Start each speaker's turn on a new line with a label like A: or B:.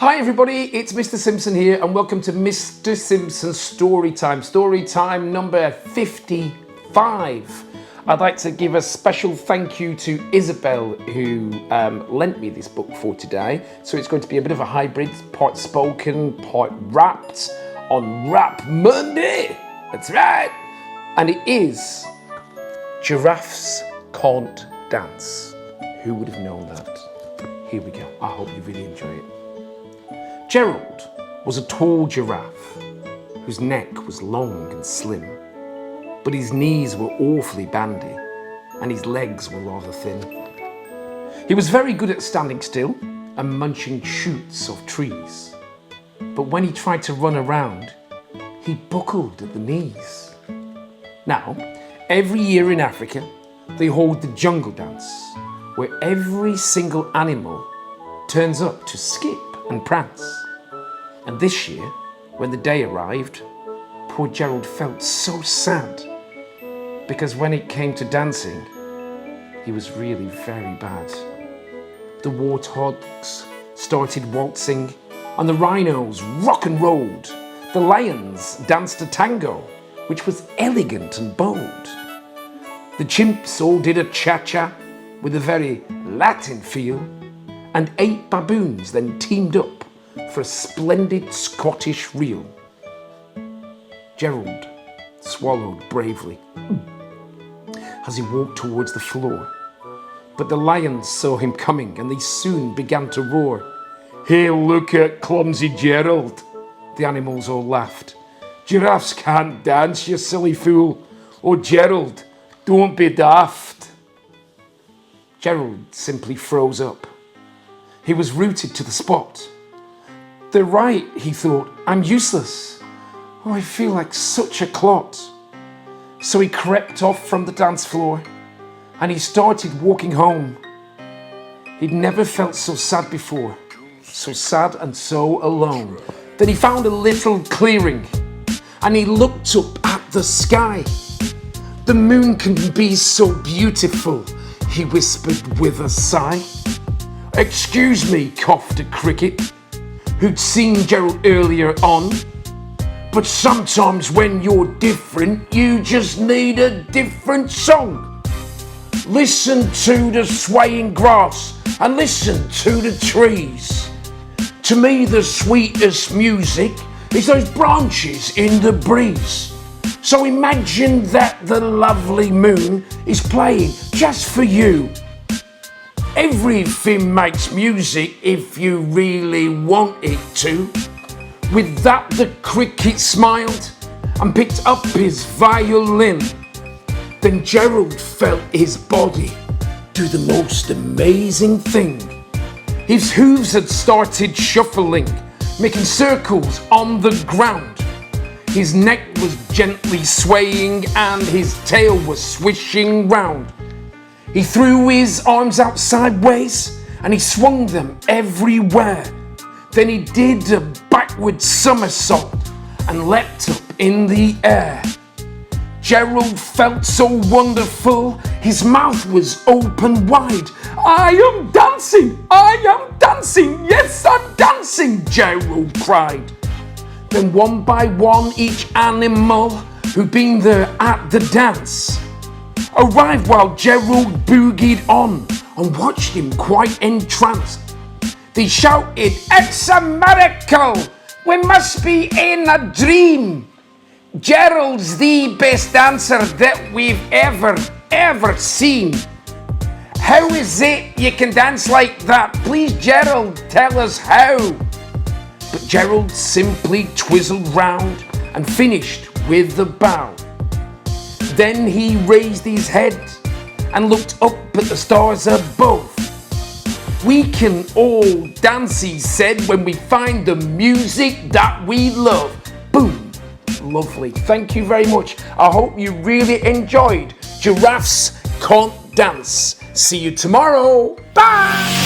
A: Hi everybody, it's Mr. Simpson here and welcome to Mr. Simpson's Storytime number 55. I'd like to give a special thank you to Isabel who lent me this book for today. So it's going to be a bit of a hybrid, part spoken, part rapped on Rap Monday. That's right. And it is Giraffes Can't Dance. Who would have known that? Here we go. I hope you really enjoy it. Gerald was a tall giraffe whose neck was long and slim, but his knees were awfully bandy and his legs were rather thin. He was very good at standing still and munching shoots of trees, but when he tried to run around, he buckled at the knees. Now, every year in Africa, they hold the jungle dance, where every single animal turns up to skip and prance. And this year, when the day arrived, poor Gerald felt so sad, because when it came to dancing, he was really very bad. The warthogs started waltzing, and the rhinos rock and rolled. The lions danced a tango, which was elegant and bold. The chimps all did a cha-cha with a very Latin feel, and 8 baboons then teamed up for a splendid Scottish reel. Gerald swallowed bravely as he walked towards the floor, but the lions saw him coming and they soon began to roar. "Hey, look at clumsy Gerald!" The animals all laughed. "Giraffes can't dance, you silly fool. Oh, Gerald, don't be daft." Gerald simply froze up. He was rooted to the spot. "They're right," he thought. "I'm useless. Oh, I feel like such a clot." So he crept off from the dance floor and he started walking home. He'd never felt so sad before, so sad and so alone. Then he found a little clearing and he looked up at the sky. "The moon can be so beautiful," he whispered with a sigh. "Excuse me," coughed a cricket, who'd seen Gerald earlier on, "but sometimes when you're different, you just need a different song. Listen to the swaying grass and listen to the trees. To me, the sweetest music is those branches in the breeze. So imagine that the lovely moon is playing just for you. Everything makes music if you really want it to." With that, the cricket smiled and picked up his violin. Then Gerald felt his body do the most amazing thing. His hooves had started shuffling, making circles on the ground. His neck was gently swaying and his tail was swishing round. He threw his arms out sideways and he swung them everywhere. Then he did a backward somersault and leapt up in the air. Gerald felt so wonderful, his mouth was open wide. "I am dancing! I am dancing! Yes, I'm dancing!" Gerald cried. Then one by one, each animal who'd been there at the dance arrived while Gerald boogied on and watched him quite entranced. They shouted, "It's a miracle! We must be in a dream! Gerald's the best dancer that we've ever seen. How is it you can dance like that? Please, Gerald, tell us how." But Gerald simply twizzled round and finished with a bow. Then he raised his head and looked up at the stars above. "We can all dance," he said, "when we find the music that we love." Boom. Lovely. Thank you very much. I hope you really enjoyed Giraffes Can't Dance. See you tomorrow. Bye.